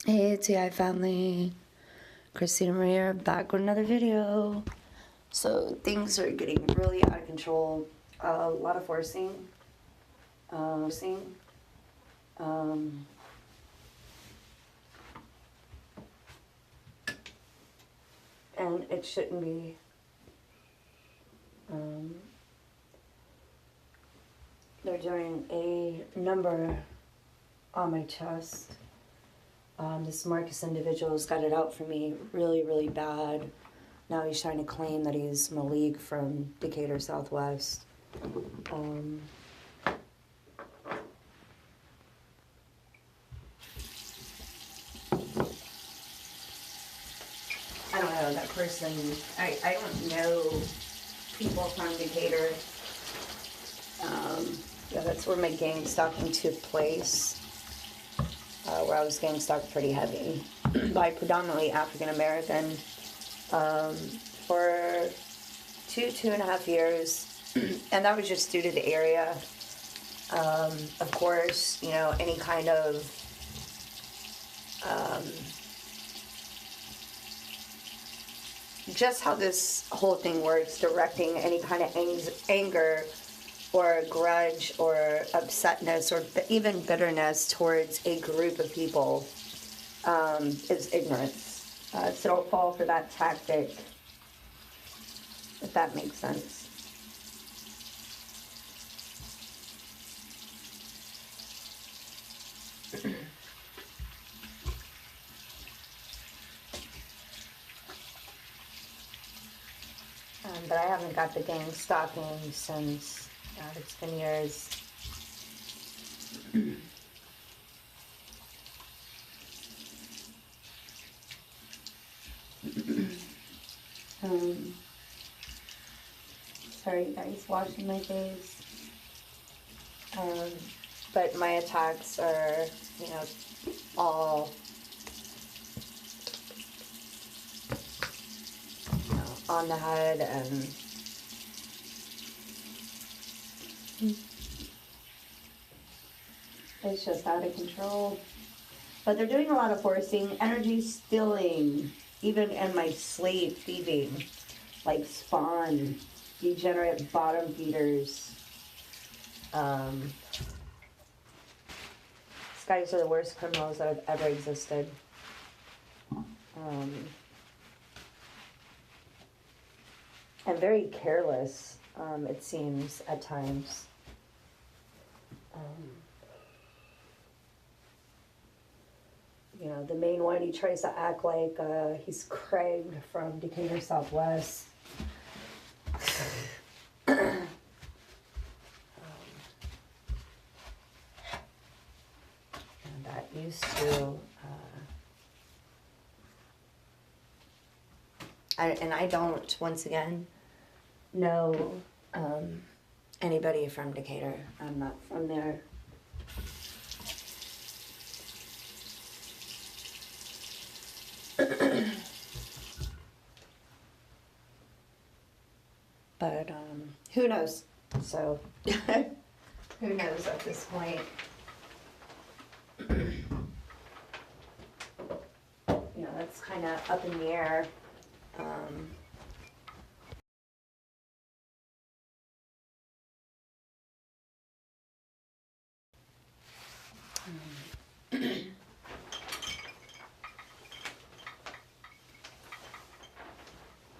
Hey, TI family, Christina Maria back with another video. So things are getting really out of control. A lot of forcing. Um, and it shouldn't be. They're doing a number on my chest. This Marcus individual's got it out for me really, really bad. Now he's trying to claim that he's Malik from Decatur, Southwest. I don't know, that person, I don't know people from Decatur. Yeah, that's where my gang stalking took place, where I was gang stalked pretty heavy by predominantly African American for 2.5 years, and that was just due to the area. Of course, you know, any kind of just how this whole thing works, directing any kind of anger or grudge or upsetness or even bitterness towards a group of people is ignorance. So don't fall for that tactic, if that makes sense. But I haven't got the gang stalking since, it's been years. Sorry guys, washing my face. But my attacks are, you know, all, you know, on the head and it's just out of control. But they're doing a lot of forcing, energy stealing, even in my slave thieving, like spawn, degenerate bottom feeders. These guys are the worst criminals that have ever existed. And very careless, it seems, at times. You know, the main one, he tries to act like he's Craig from Decatur, Southwest. And that used to, I don't, once again, know anybody from Decatur. I'm not from there. But who knows? So who knows at this point? You know, that's kind of up in the air.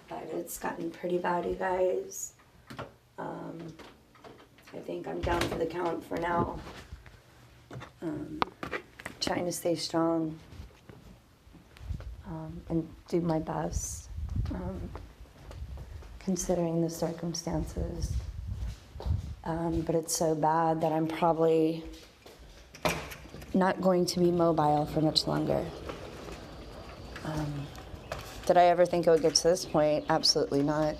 But it's gotten pretty bad, you guys. I think I'm down for the count for now. Trying to stay strong and do my best, considering the circumstances. But it's so bad that I'm probably not going to be mobile for much longer. Did I ever think it would get to this point? Absolutely not.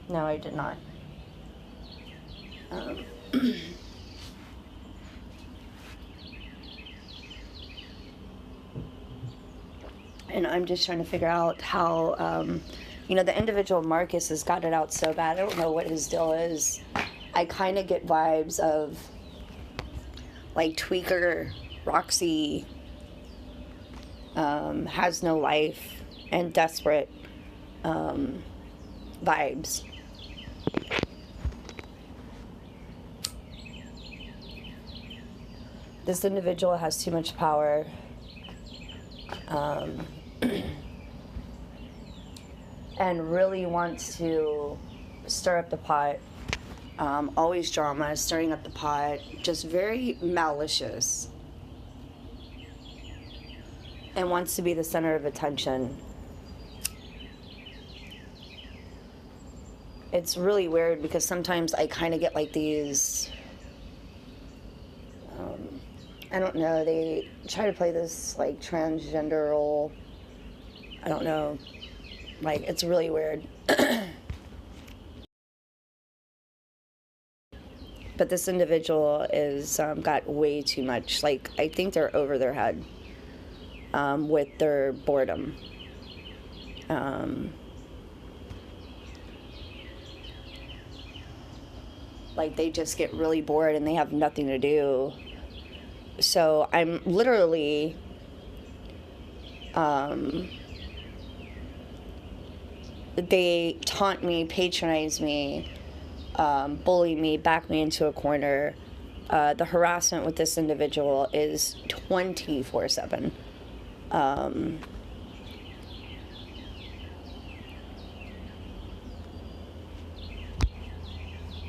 No, I did not. And I'm just trying to figure out how, you know, the individual Marcus has got it out so bad. I don't know what his deal is. I kind of get vibes of like tweaker, Roxy, has no life, and desperate vibes. This individual has too much power. And really wants to stir up the pot. Always drama, stirring up the pot. Just very malicious. And wants to be the center of attention. It's really weird because sometimes I kind of get like these, I don't know, they try to play this like transgender role. I don't know. Like, it's really weird. But this individual is got way too much. Like, I think they're over their head with their boredom. Like, they just get really bored and they have nothing to do. So I'm literally they taunt me, patronize me, bully me, back me into a corner. The harassment with this individual is 24/7.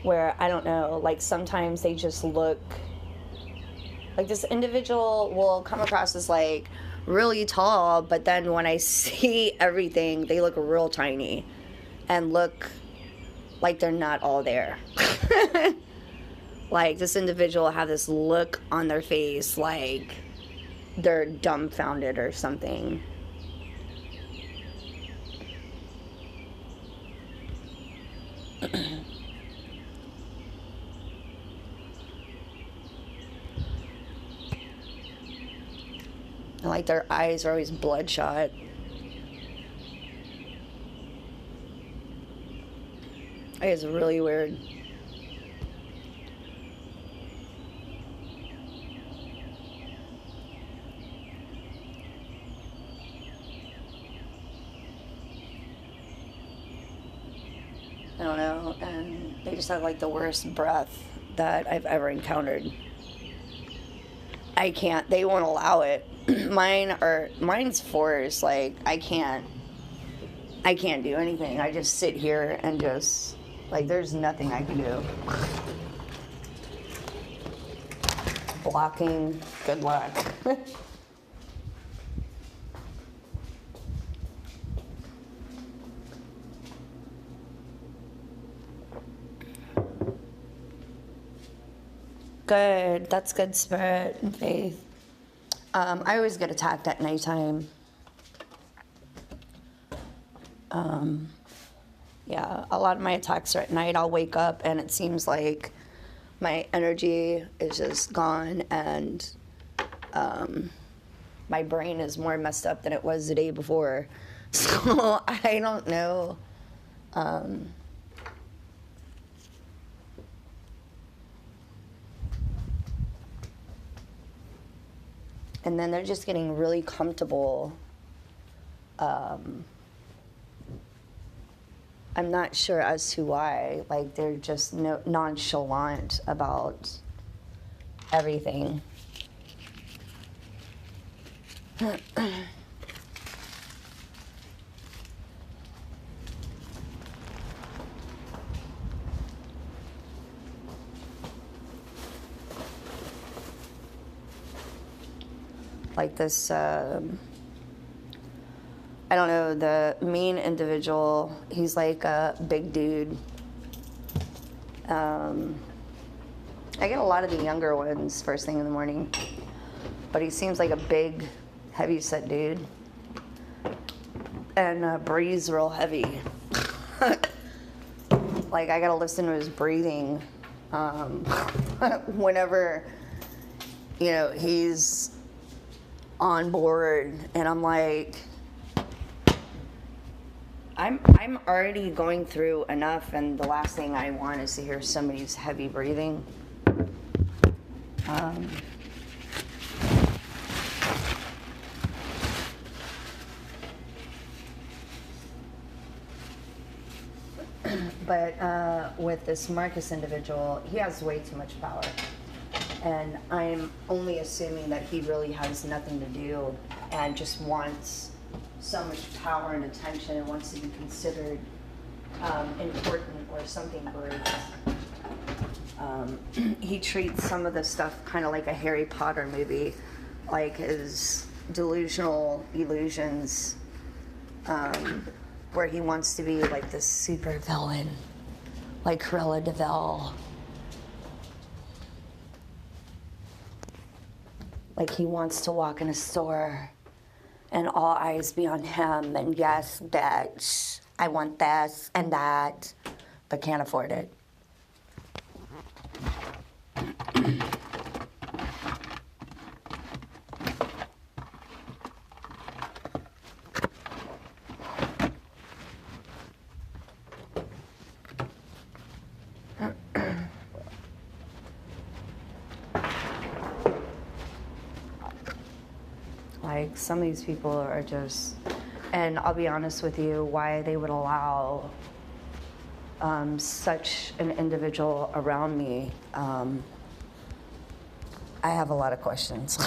Where, I don't know, like sometimes they just look, like this individual will come across as like really tall, but then when I see everything, they look real tiny and look like they're not all there. Like, this individual have this look on their face like they're dumbfounded or something. And like their eyes are always bloodshot. It's really weird. I don't know, and they just have like the worst breath that I've ever encountered. I can't, they won't allow it. Mine's forced. Like, I can't do anything. I just sit here and just, like, there's nothing I can do. Blocking, good luck. Good, that's good, Spirit and Faith. I always get attacked at nighttime. Yeah, a lot of my attacks are at night. I'll wake up and it seems like my energy is just gone, and my brain is more messed up than it was the day before. So I don't know. And then they're just getting really comfortable. I'm not sure as to why. Like, they're just nonchalant about everything. Like this, I don't know, the main individual, he's like a big dude. I get a lot of the younger ones first thing in the morning, but he seems like a big, heavy-set dude, and breathes real heavy. Like, I gotta listen to his breathing whenever, you know, he's on board, and I'm like, I'm already going through enough, and the last thing I want is to hear somebody's heavy breathing. with this Marcus individual, he has way too much power. And I'm only assuming that he really has nothing to do and just wants so much power and attention and wants to be considered important or something great. He treats some of the stuff kind of like a Harry Potter movie, like his delusional illusions, where he wants to be like this super villain, like Cruella de Vil. Like he wants to walk in a store and all eyes be on him, and yes, bitch, I want this and that, but can't afford it. Like, some of these people are just, and I'll be honest with you, why they would allow such an individual around me, I have a lot of questions.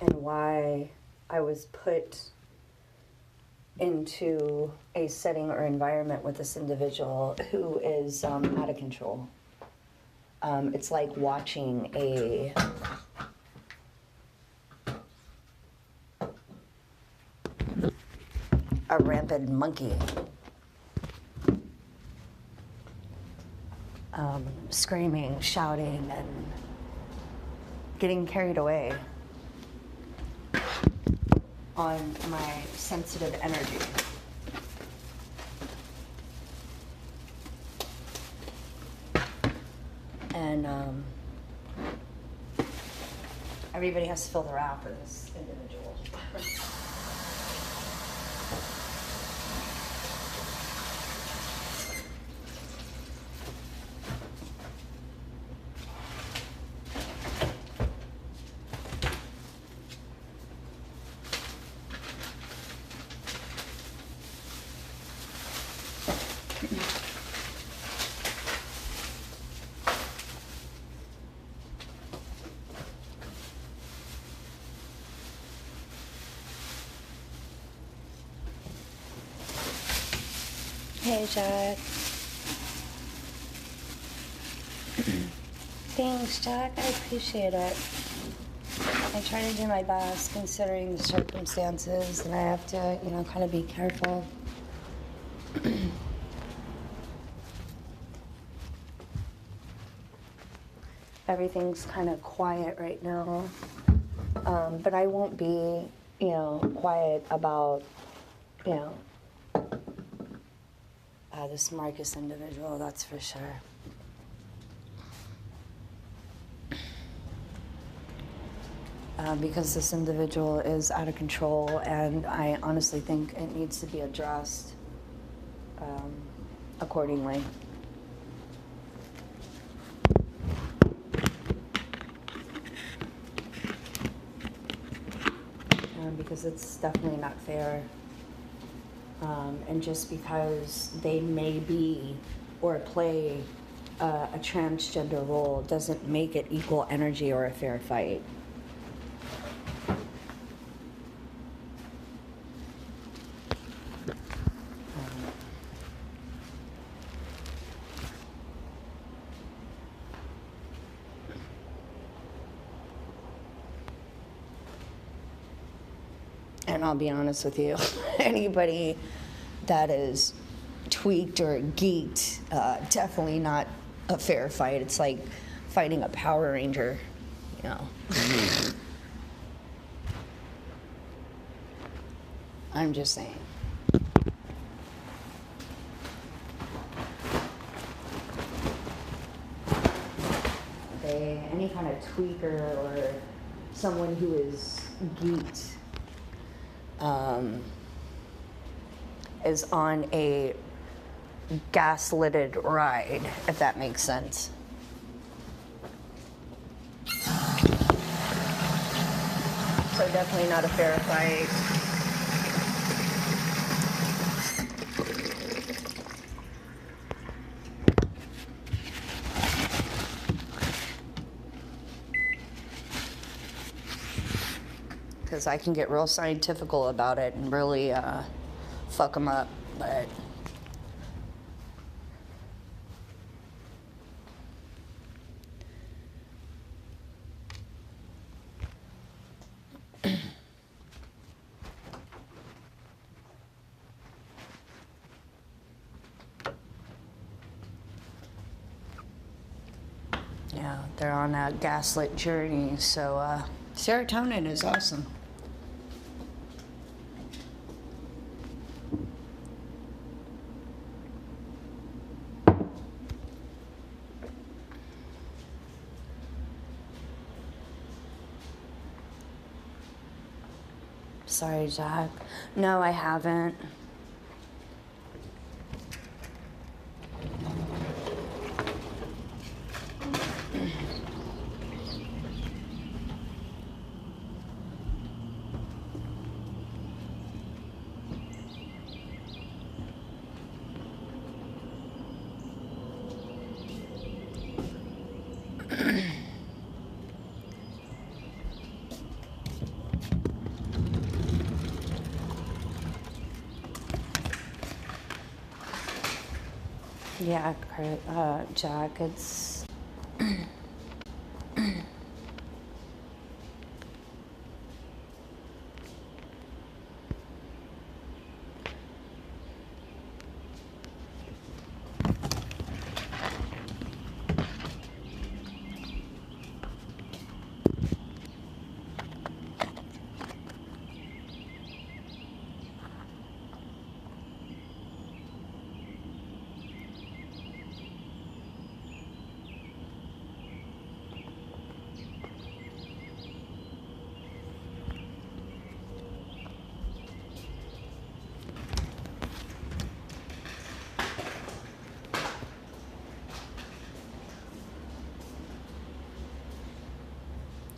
And why I was put into a setting or environment with this individual who is out of control. It's like watching a rampant monkey screaming, shouting, and getting carried away on my sensitive energy. And everybody has to feel the wrath of this individual. Hey, Jack. Thanks, Jack. I appreciate it. I try to do my best considering the circumstances, and I have to, kind of be careful. Everything's kind of quiet right now, but I won't be, quiet about, this Marcus individual, that's for sure. Because this individual is out of control, and I honestly think it needs to be addressed accordingly. Because it's definitely not fair. And just because they may be or play a transgender role doesn't make it equal energy or a fair fight. And I'll be honest with you, anybody that is tweaked or geeked, definitely not a fair fight. It's like fighting a Power Ranger, I'm just saying. Any kind of tweaker or someone who is geeked is on a gaslighted ride, if that makes sense. So definitely not a fair fight. Because I can get real scientifical about it and really fuck them up, but yeah, they're on a gaslit journey, so serotonin is awesome. Sorry, Jack. No, I haven't. Yeah, Jack, it's...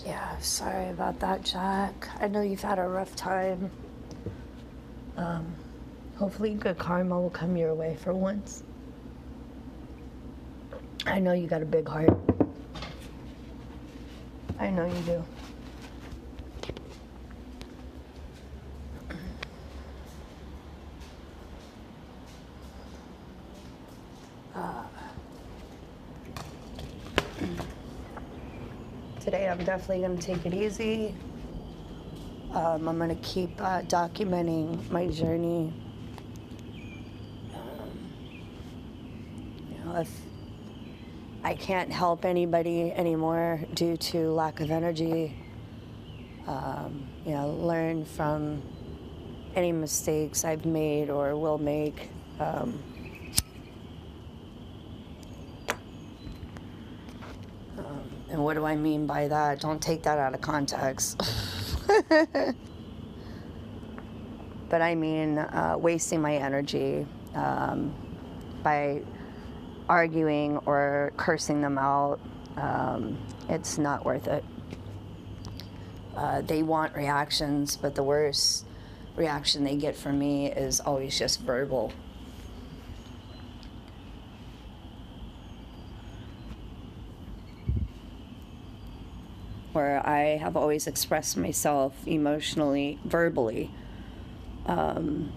Yeah, sorry about that, Jack. I know you've had a rough time. Hopefully good karma will come your way for once. I know you got a big heart. I know you do. Today I'm definitely going to take it easy. I'm going to keep documenting my journey. If I can't help anybody anymore due to lack of energy, learn from any mistakes I've made or will make. And what do I mean by that? Don't take that out of context. But I mean wasting my energy by arguing or cursing them out. It's not worth it. They want reactions, but the worst reaction they get from me is always just verbal. Where I have always expressed myself emotionally, verbally. And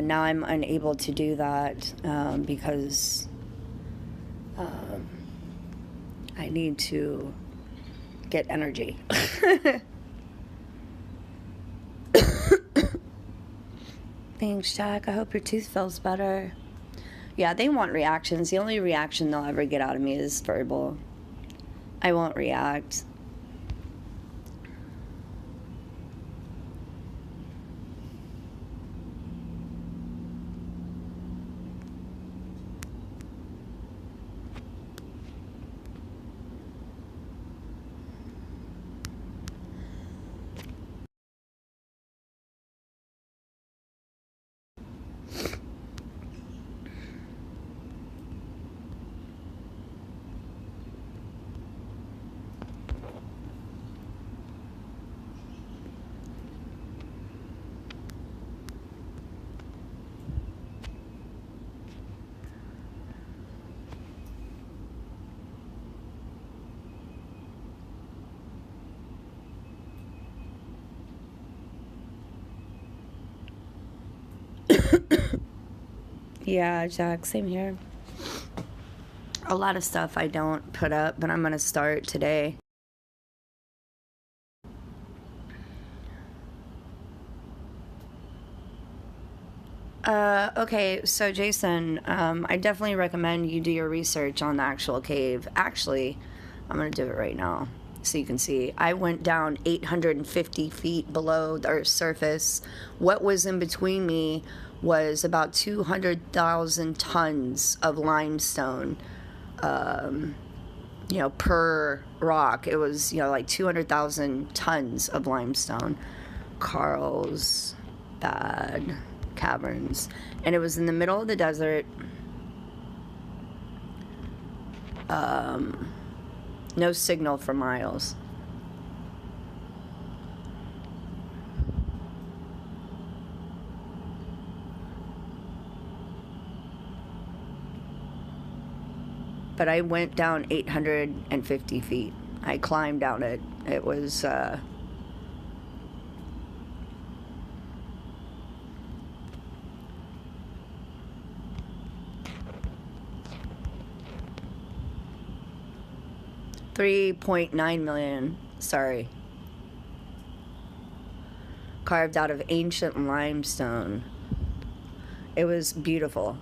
now I'm unable to do that because I need to get energy. Thanks, Jack. I hope your tooth feels better. Yeah, they want reactions. The only reaction they'll ever get out of me is verbal. I won't react. Yeah, Jack, same here. A lot of stuff I don't put up, but I'm going to start today. Okay, so Jason, I definitely recommend you do your research on the actual cave. Actually, I'm going to do it right now so you can see. I went down 850 feet below the Earth's surface. What was in between me was about 200,000 tons of limestone, per rock. It was, like 200,000 tons of limestone. Carlsbad Caverns, and it was in the middle of the desert. No signal for miles. But I went down 850 feet. I climbed down it. It was 3.9 million, sorry. Carved out of ancient limestone. It was beautiful.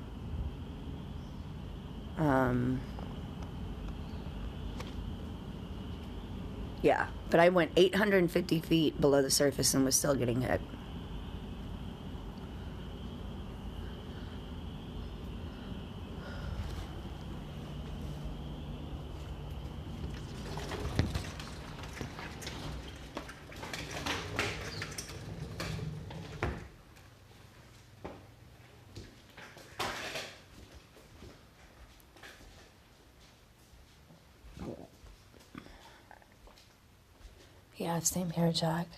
Yeah, but I went 850 feet below the surface and was still getting hit. Yeah, same here, Jack.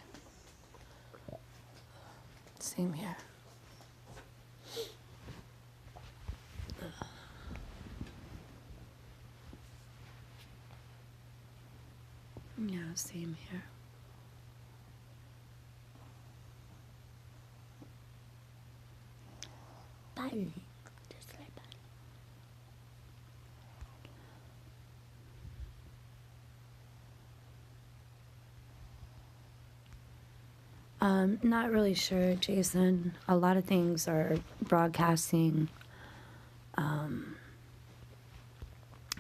Same here. Yeah, same here. Bye. Just like that. Not really sure, Jason. A lot of things are broadcasting.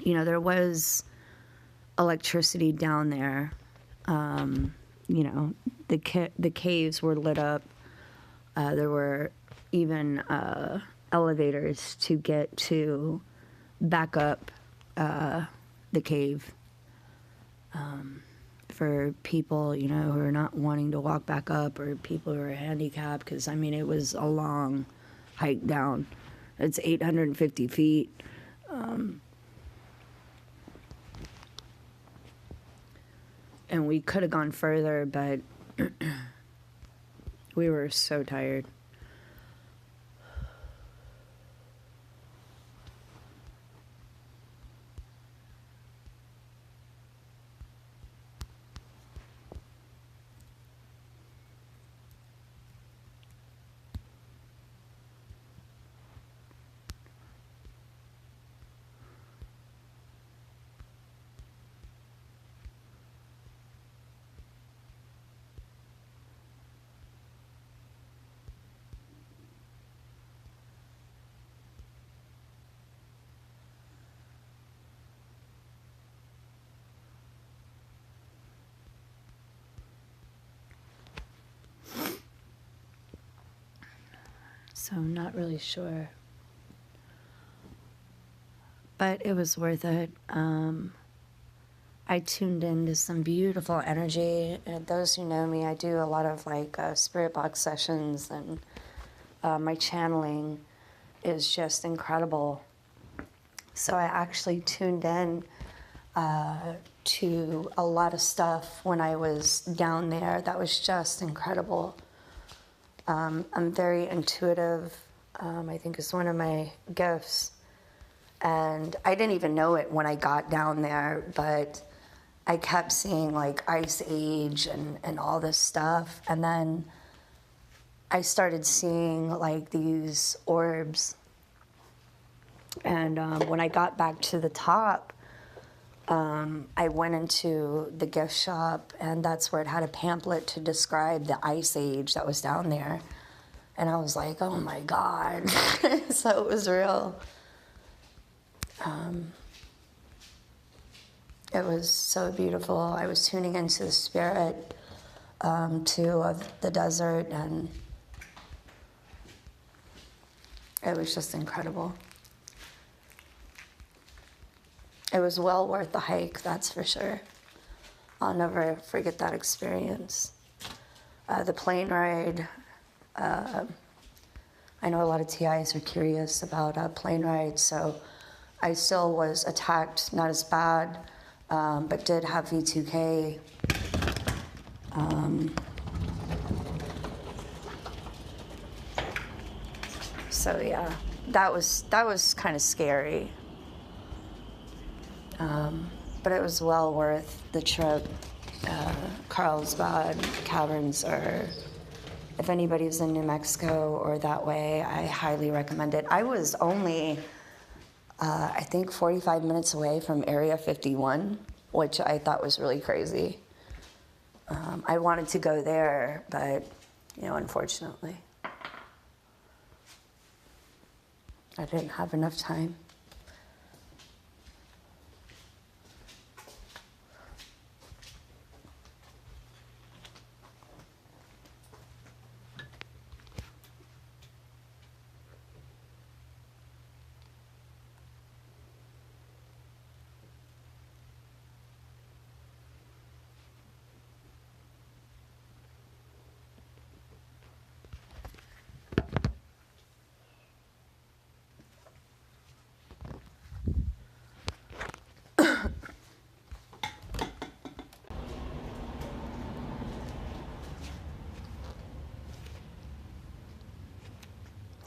There was electricity down there. The caves were lit up. There were even elevators to get to back up the cave. For people, who are not wanting to walk back up, or people who are handicapped, because, it was a long hike down. It's 850 feet. And we could have gone further, but we were so tired. So I'm not really sure. But it was worth it. I tuned into some beautiful energy. And those who know me, I do a lot of spirit box sessions, and my channeling is just incredible. So I actually tuned in to a lot of stuff when I was down there. That was just incredible. I'm very intuitive. I think it's one of my gifts. And I didn't even know it when I got down there, but I kept seeing Ice Age and all this stuff. And then I started seeing these orbs And when I got back to the top, I went into the gift shop, and that's where it had a pamphlet to describe the ice age that was down there. And I was like, oh my God. So it was real. It was so beautiful. I was tuning into the spirit, too, of the desert, and it was just incredible. It was well worth the hike, that's for sure. I'll never forget that experience. The plane ride, I know a lot of TIs are curious about plane rides, so I still was attacked, not as bad, but did have V2K. So yeah, that was kind of scary. But it was well worth the trip. Carlsbad Caverns are, if anybody's in New Mexico or that way, I highly recommend it. I was only, I think 45 minutes away from Area 51, which I thought was really crazy. I wanted to go there, but, unfortunately, I didn't have enough time.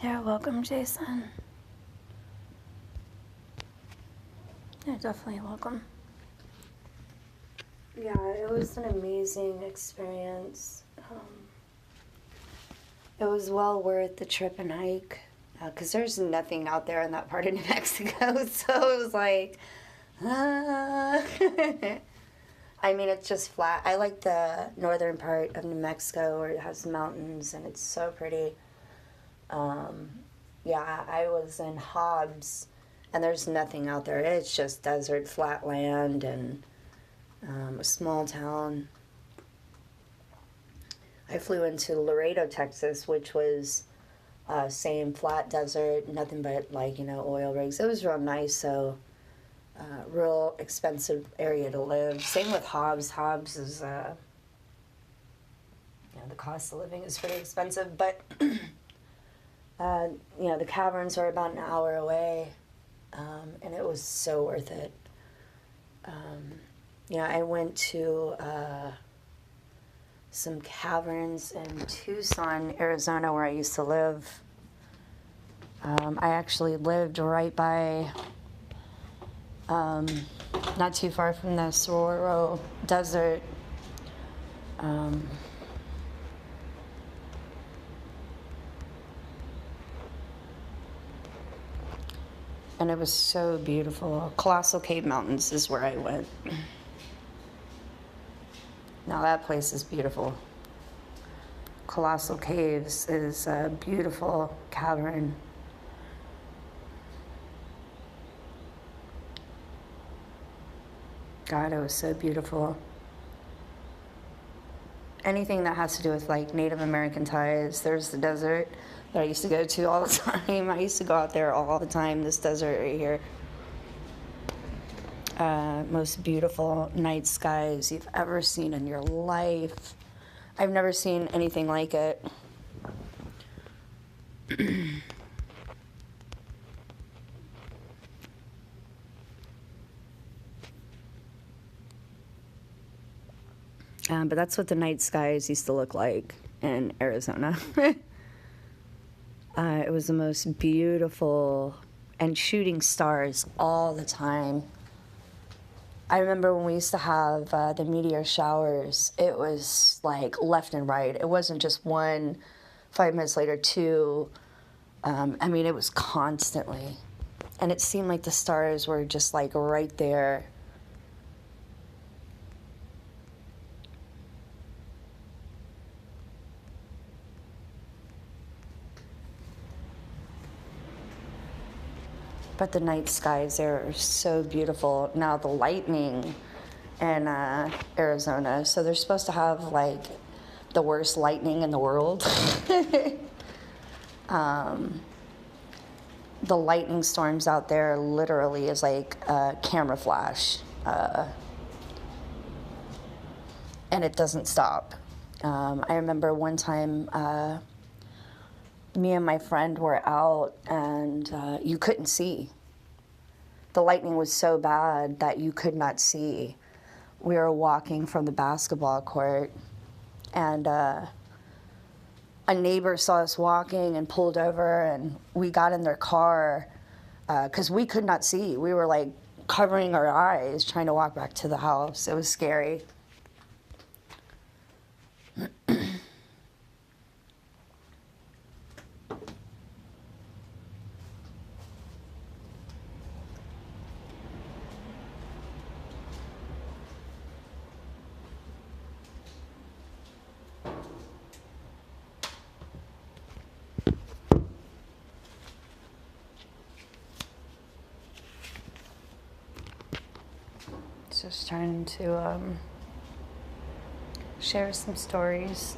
Yeah, welcome, Jason. Yeah, definitely welcome. Yeah, it was an amazing experience. It was well worth the trip and hike, because there's nothing out there in that part of New Mexico, so it was like, ah. I mean, it's just flat. I like the northern part of New Mexico where it has mountains and it's so pretty. Yeah, I was in Hobbs, and there's nothing out there. It's just desert, flat land, and a small town. I flew into Laredo, Texas, which was same flat desert, nothing but oil rigs. It was real nice, so real expensive area to live. Same with Hobbs. Hobbs is, the cost of living is pretty expensive, but the caverns are about an hour away, and it was so worth it. I went to some caverns in Tucson, Arizona, where I used to live. I actually lived right by, not too far from the Sororo Desert. And it was so beautiful. Colossal Cave Mountains is where I went. Now that place is beautiful. Colossal Caves is a beautiful cavern. God, it was so beautiful. Anything that has to do with Native American ties. There's the desert that I used to go to all the time. I used to go out there all the time, this desert right here. Most beautiful night skies you've ever seen in your life. I've never seen anything like it. But that's what the night skies used to look like in Arizona. It was the most beautiful, and shooting stars all the time. I remember when we used to have the meteor showers, it was left and right. It wasn't just one, 5 minutes later, two. It was constantly. And it seemed like the stars were just like right there. But the night skies there are so beautiful. Now the lightning in Arizona, so they're supposed to have like the worst lightning in the world. The lightning storms out there literally is like a camera flash, and it doesn't stop. I remember one time me and my friend were out, and you couldn't see. The lightning was so bad that you could not see. We were walking from the basketball court, and a neighbor saw us walking and pulled over, and we got in their car because we could not see. We were like covering our eyes trying to walk back to the house. It was scary. Just trying to share some stories.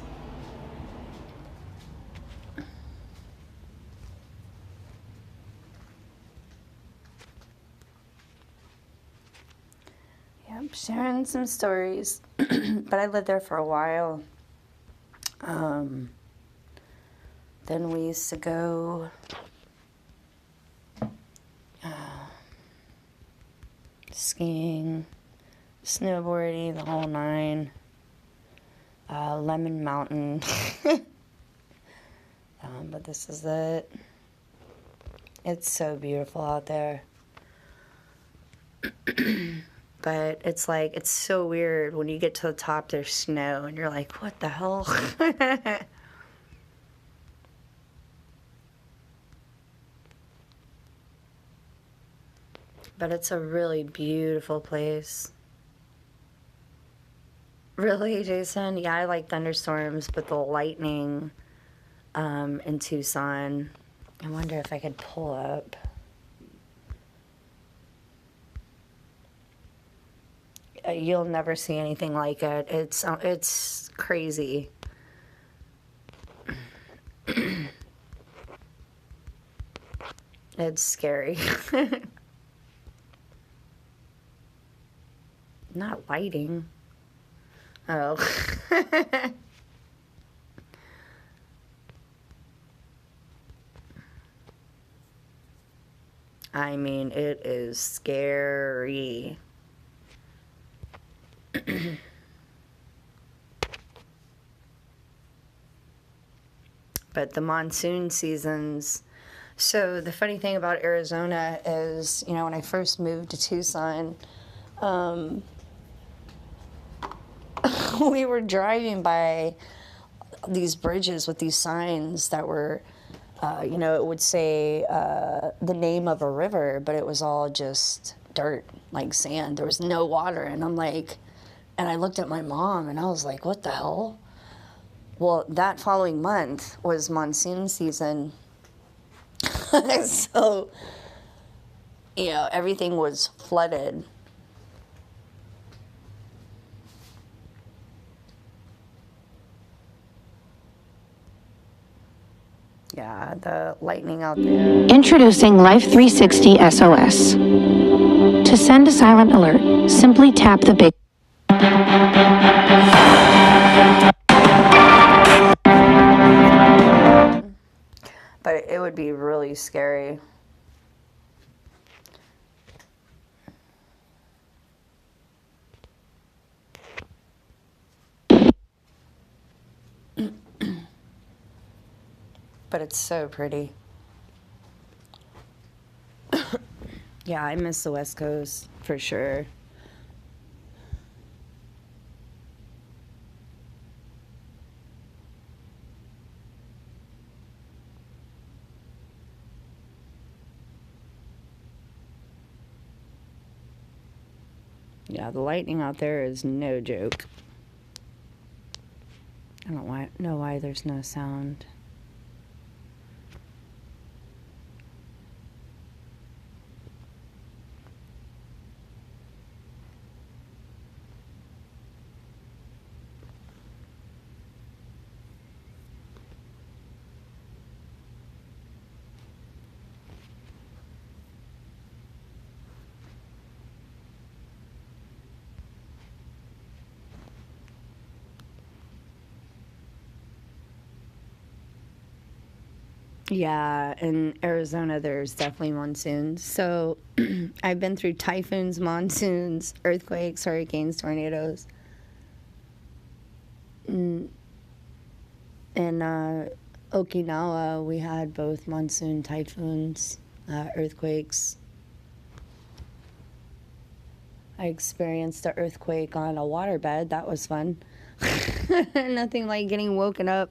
Yep, sharing some stories. But I lived there for a while. Then we used to go skiing, snowboarding, the whole nine. Lemon Mountain. But this is it. It's so beautiful out there. But it's like, it's so weird when you get to the top, there's snow, and you're like, what the hell? But it's a really beautiful place. Really, Jason? Yeah, I like thunderstorms, but the lightning in Tucson, I wonder if I could pull up. You'll never see anything like it. It's crazy. It's scary. Not lighting. Oh. I mean, it is scary. But the monsoon seasons. So the funny thing about Arizona is, you know, when I first moved to Tucson, we were driving by these bridges with these signs that were, you know, it would say the name of a river, but it was all just dirt, like sand. There was no water. And I'm like, and I looked at my mom and I was like, what the hell? Well, that following month was monsoon season. So, you know, everything was flooded. Yeah, the lightning out there. Introducing Life 360 SOS. To send a silent alert, simply tap the big. But it would be really scary. But it's so pretty. Yeah, I miss the West Coast for sure. Yeah, the lightning out there is no joke. I don't know why there's no sound. Yeah, in Arizona, there's definitely monsoons. So I've been through typhoons, monsoons, earthquakes, hurricanes, tornadoes. In Okinawa, we had both monsoon, typhoons, earthquakes. I experienced an earthquake on a waterbed. That was fun. Nothing like getting woken up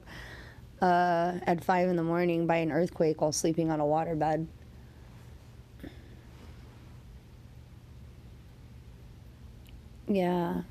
at 5 in the morning by an earthquake while sleeping on a waterbed. Yeah.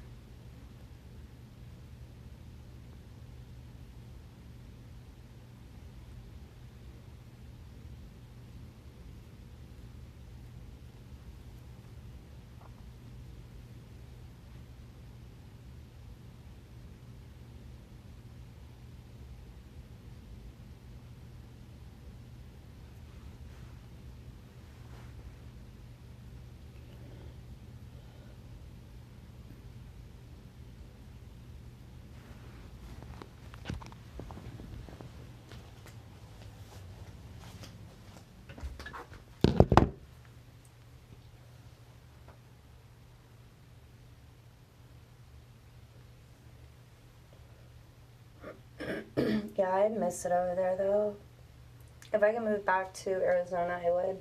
Yeah, I'd miss it over there, though. If I could move back to Arizona, I would.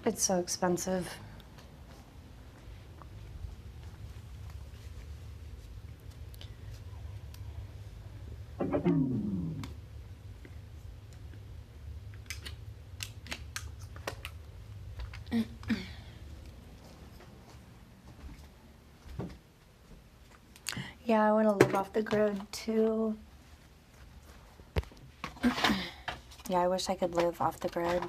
It's so expensive. Yeah, I want to live off the grid, too. Yeah, I wish I could live off the grid.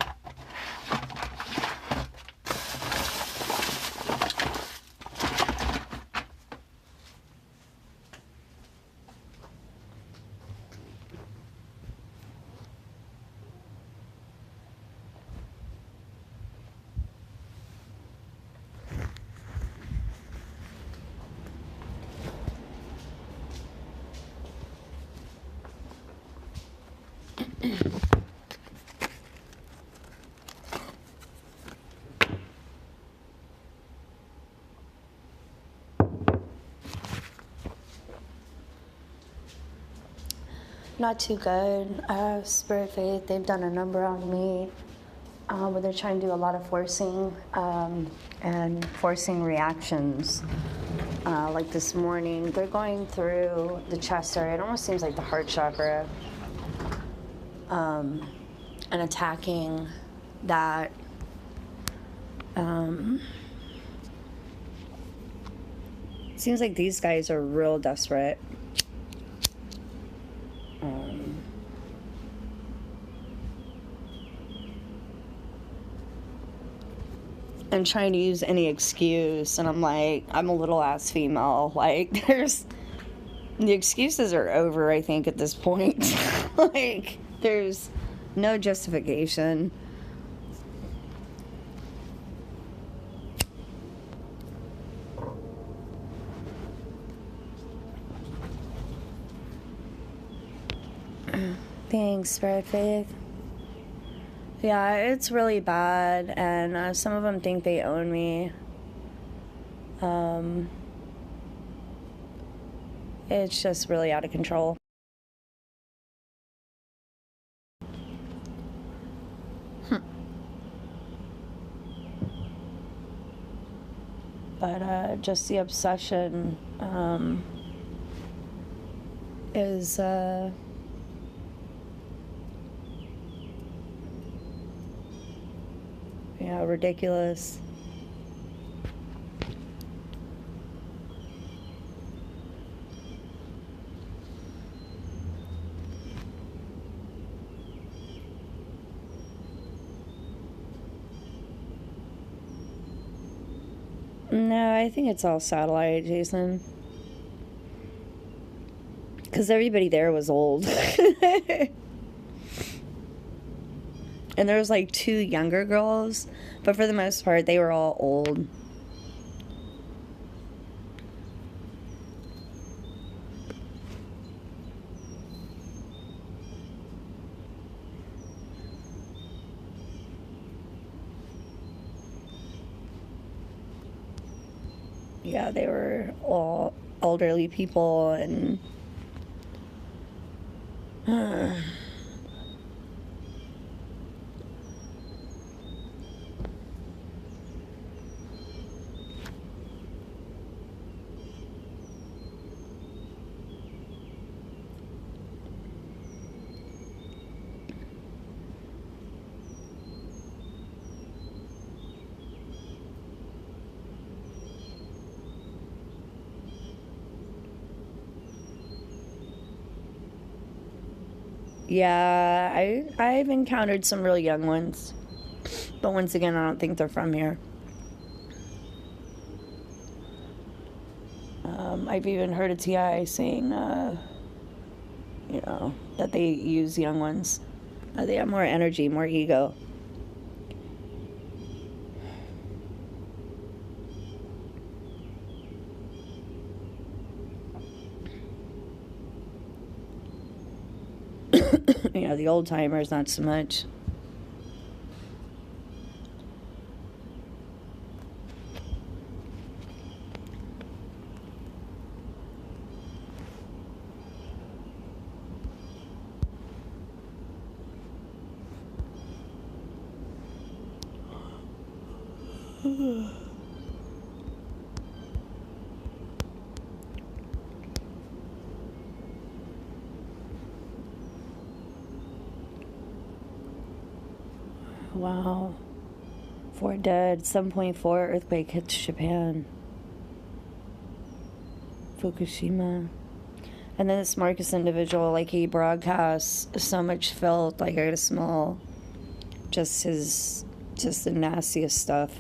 Not too good. Spirit Faith, they've done a number on me. But they're trying to do a lot of forcing and forcing reactions. Like this morning, they're going through the chest area. It almost seems like the heart chakra, and attacking that. Seems like these guys are real desperate. And trying to use any excuse, and I'm like, I'm a little ass female. Like, the excuses are over, I think, at this point. Like, there's no justification. Thanks, Spirit Faith. Yeah, it's really bad, and some of them think they own me. It's just really out of control. But just the obsession is ridiculous. No, I think it's all satellite, Jason. Because everybody there was old. And there was like 2 younger girls, but for the most part, they were all old. Yeah, they were all elderly people and... Yeah, I've encountered some really young ones. But once again, I don't think they're from here. I've even heard a TI saying, you know, that they use young ones. They have more energy, more ego. You know, the old timers, not so much. Wow. 4 dead, 7.4 earthquake hits Japan. Fukushima. And then this Marcus individual, like, he broadcasts so much filth, like, I gotta smell just the nastiest stuff.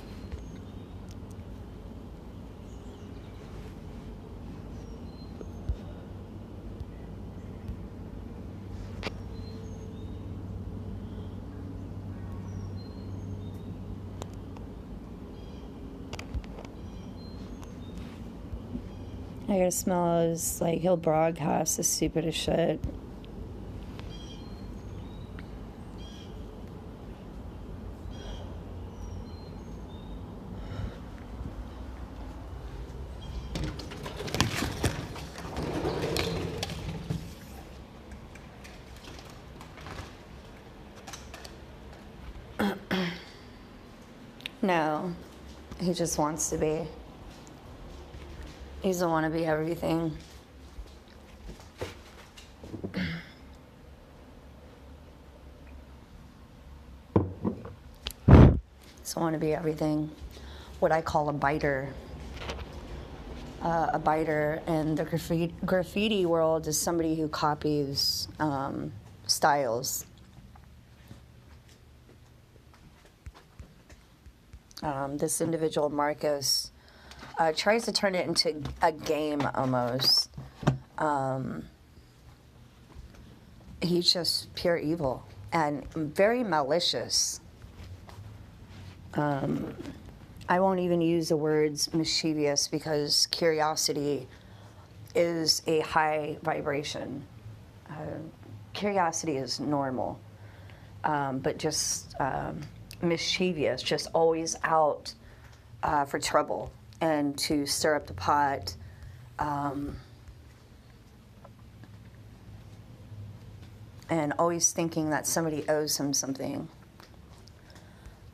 I gotta smell is like he'll broadcast the stupidest shit. No, he just wants to be. He doesn't want to be everything. Doesn't want to be everything. What I call a biter. A biter in the graffiti world is somebody who copies styles. This individual, Marcus, tries to turn it into a game almost. He's just pure evil and very malicious. I won't even use the words mischievous because curiosity is a high vibration. Curiosity is normal, but just mischievous, just always out for trouble and to stir up the pot. And always thinking that somebody owes him something.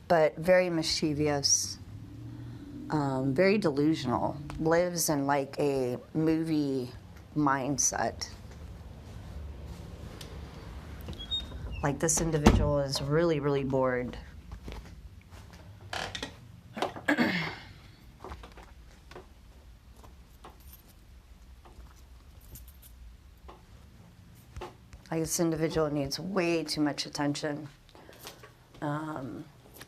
But very mischievous, very delusional, lives in like a movie mindset. Like this individual is really, really bored. Like this individual needs way too much attention.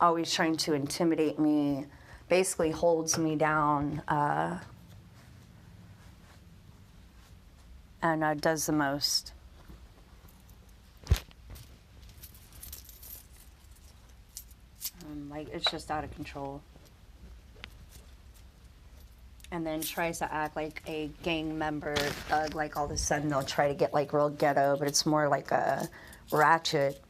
Always trying to intimidate me basically holds me down and does the most. Like, it's just out of control. And then tries to act like a gang member thug, like all of a sudden they'll try to get like real ghetto, but it's more like a ratchet,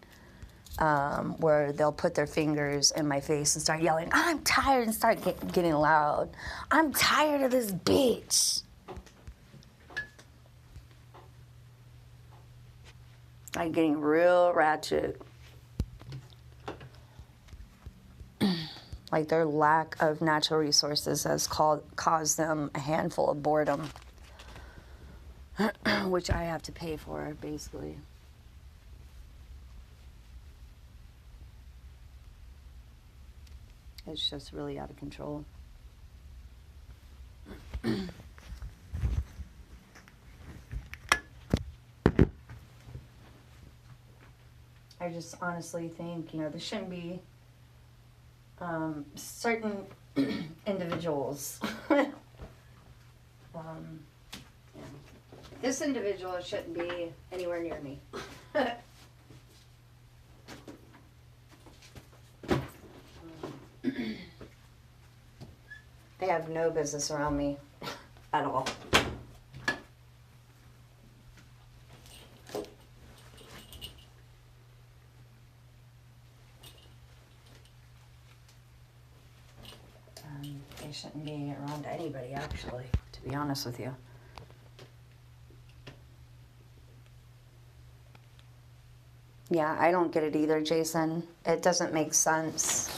where they'll put their fingers in my face and start yelling, "I'm tired," and start getting loud. "I'm tired of this bitch." Like getting real ratchet. Like their lack of natural resources has caused them a handful of boredom, which I have to pay for, basically. It's just really out of control. I just honestly think, there shouldn't be certain individuals. Yeah. This individual shouldn't be anywhere near me. They have no business around me at all. They shouldn't be around anybody, actually, to be honest with you. Yeah, I don't get it either, Jason. It doesn't make sense.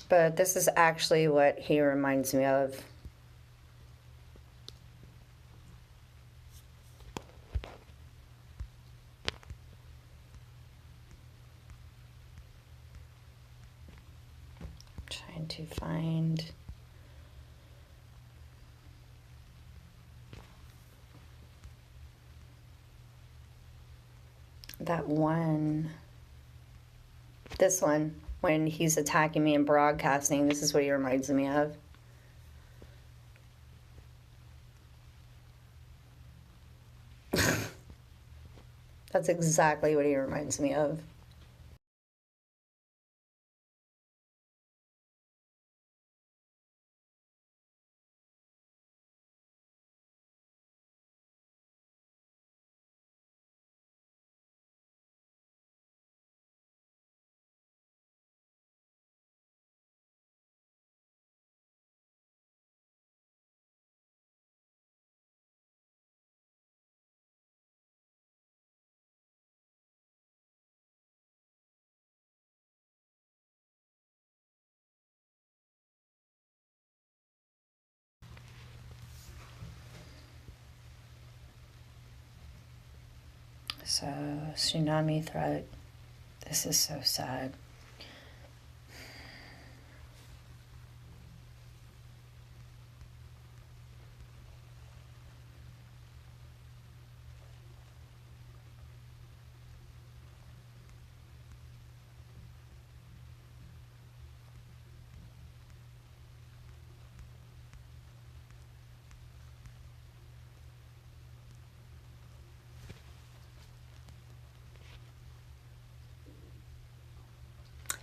But this is actually what he reminds me of. Trying to find that one. This one, when he's attacking me and broadcasting, this is what he reminds me of. That's exactly what he reminds me of. So, tsunami threat. This is so sad.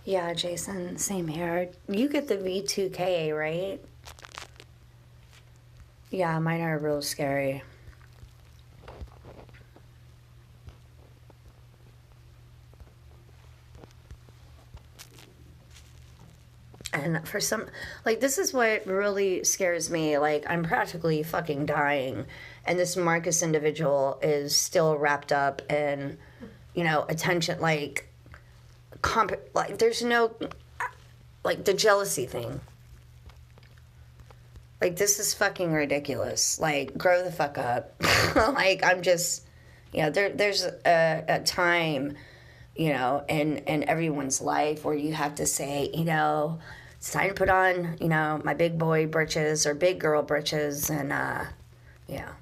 Yeah, Jason, same here. You get the V2K, right? Yeah, mine are real scary. And for some, like, this is what really scares me. Like, I'm practically fucking dying. And this Marcus individual is still wrapped up in, you know, attention. Like, like there's no, like, the jealousy thing. Like, this is fucking ridiculous. Like, grow the fuck up. Like, I'm just, you know, there's a time, you know, in everyone's life where you have to say, you know, it's time to put on, you know, my big boy britches or big girl britches, and yeah.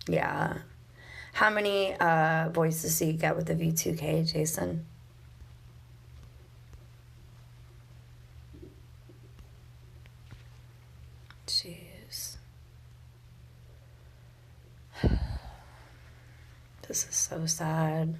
Yeah. How many voices do you get with the V2K, Jason? Jeez. This is so sad.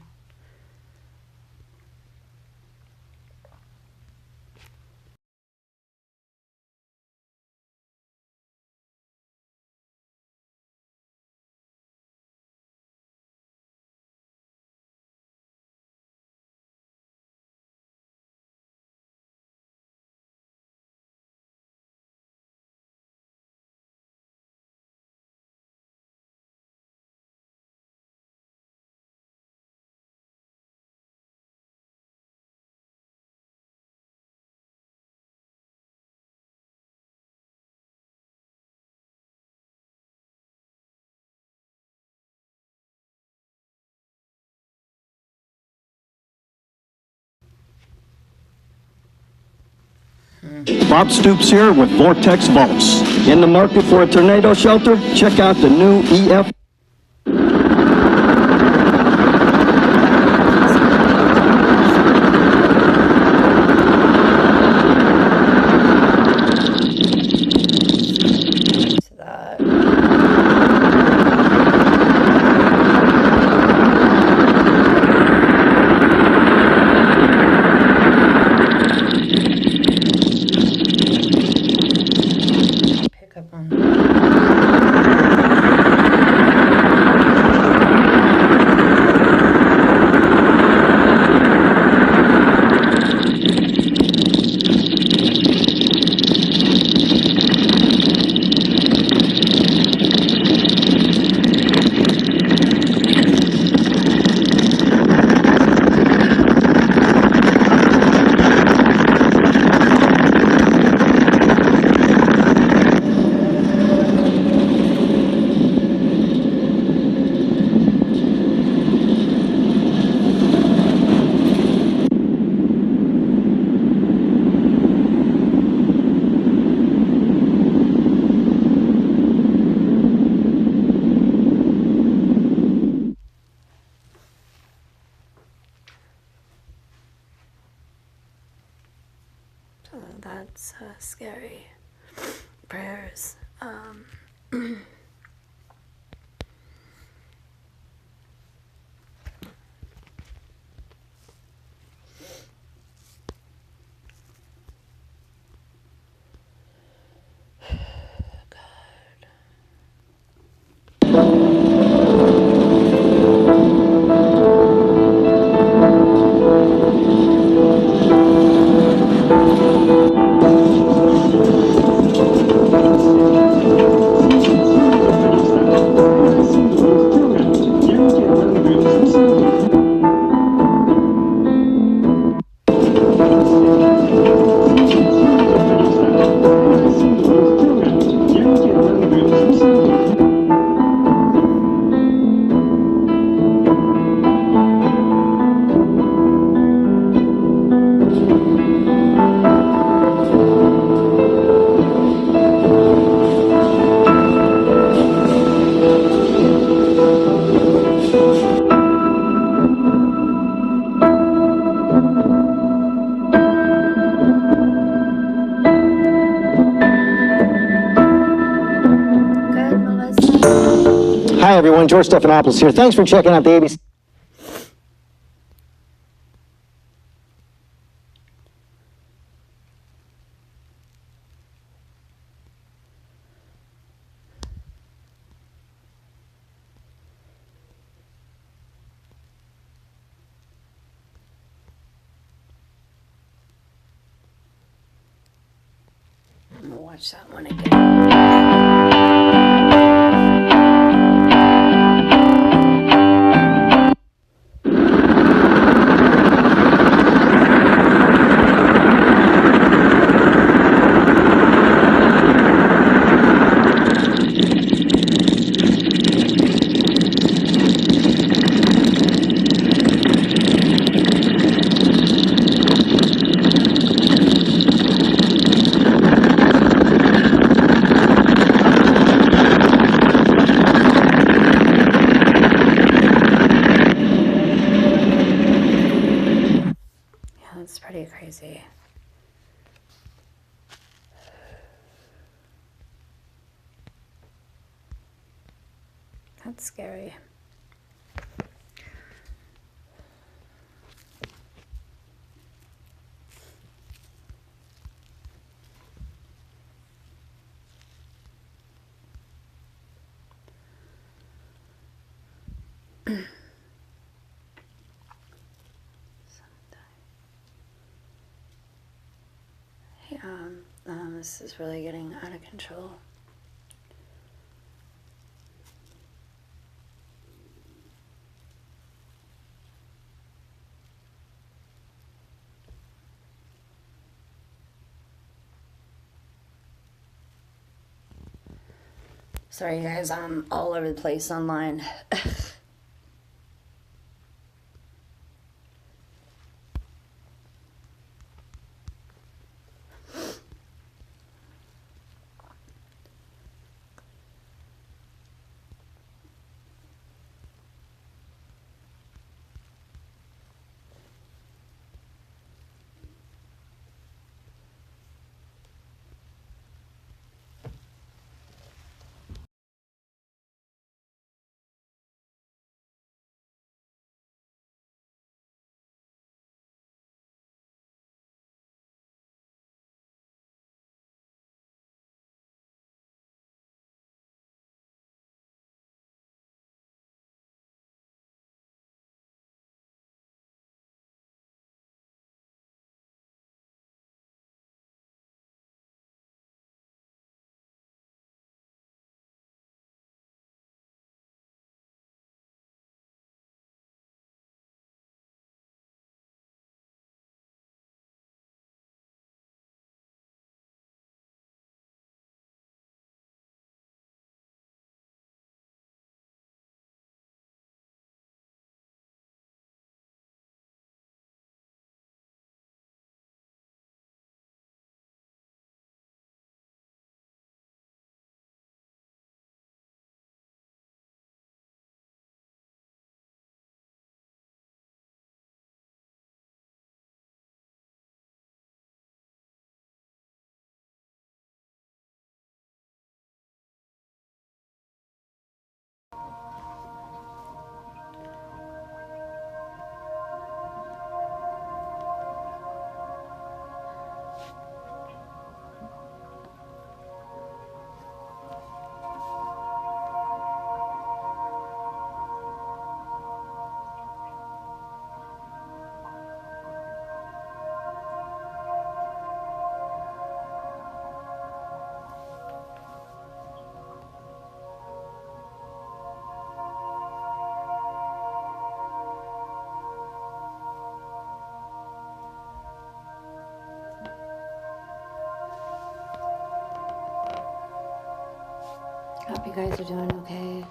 Bob Stoops here with Vortex Vaults. In the market for a tornado shelter? Check out the new EF. Pick up on. Oh, that's scary. Prayers. Good, Melissa. Hi everyone, George Stephanopoulos here. Thanks for checking out the ABC. watch that one again. That's pretty crazy. That's scary. This is really getting out of control. Sorry guys, I'm all over the place online. Hope you guys are doing okay.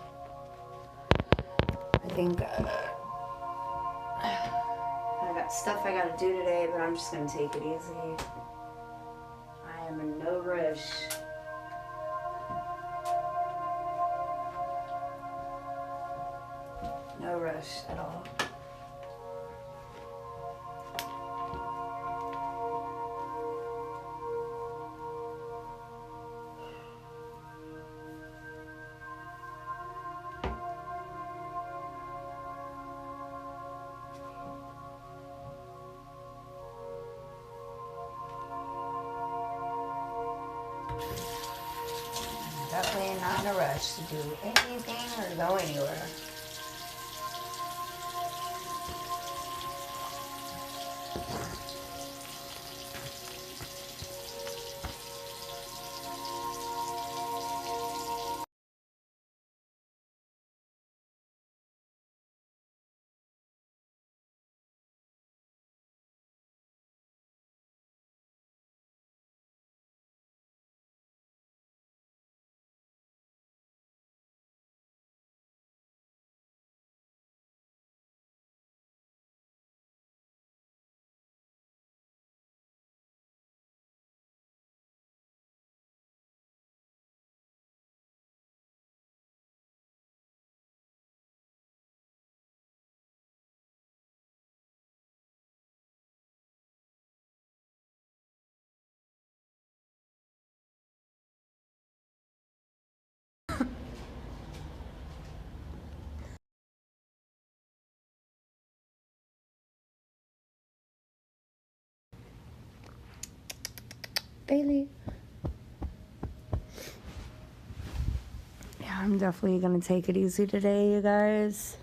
I think I got stuff I gotta do today, but I'm just gonna take it easy. I am in no rush. No rush at all. Definitely not in a rush to do anything or go anywhere. Bailey. Yeah, I'm definitely gonna take it easy today, you guys.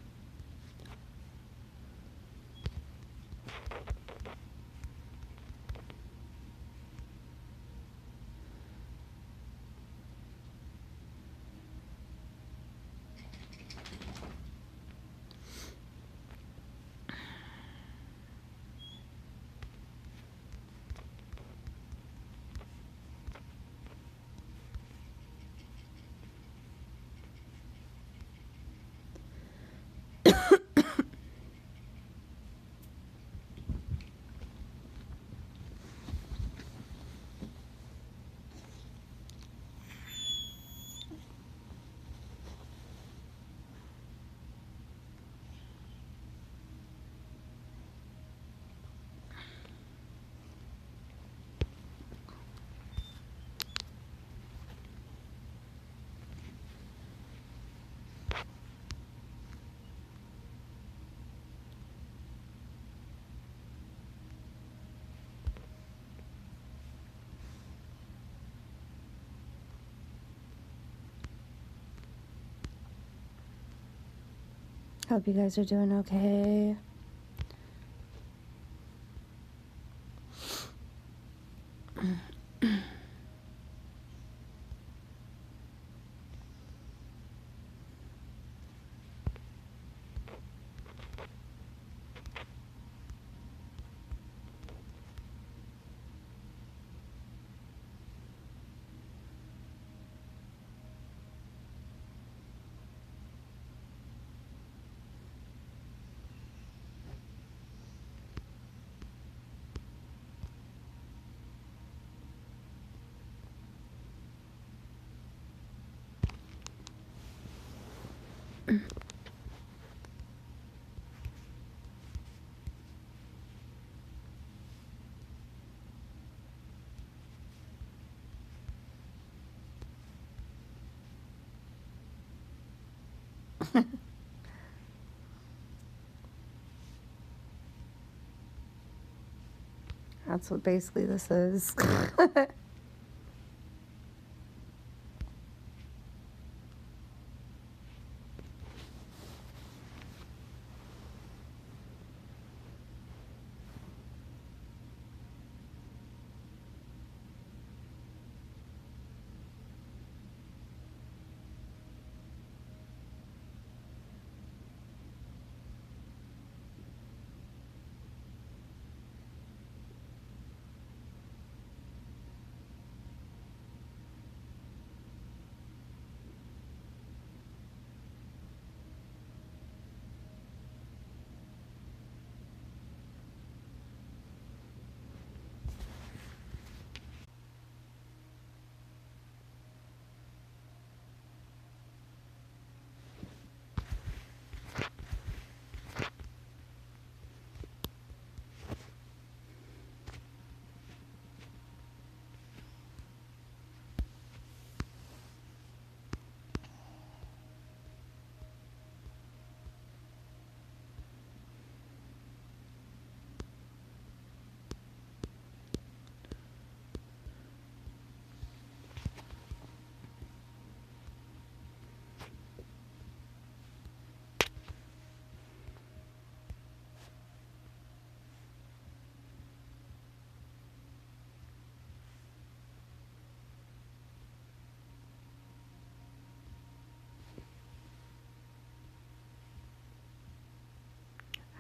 Hope you guys are doing okay. That's what basically this is.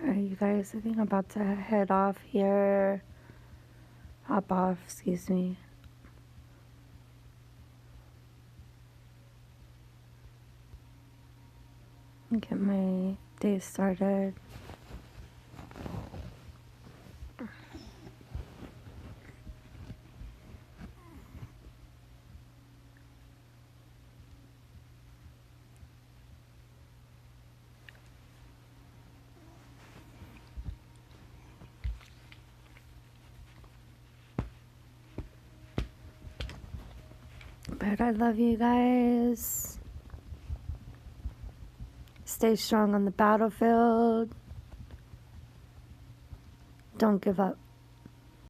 Alright, you guys, I think I'm about to head off here. Hop off, excuse me. And get my day started. But I love you guys. Stay strong on the battlefield. Don't give up.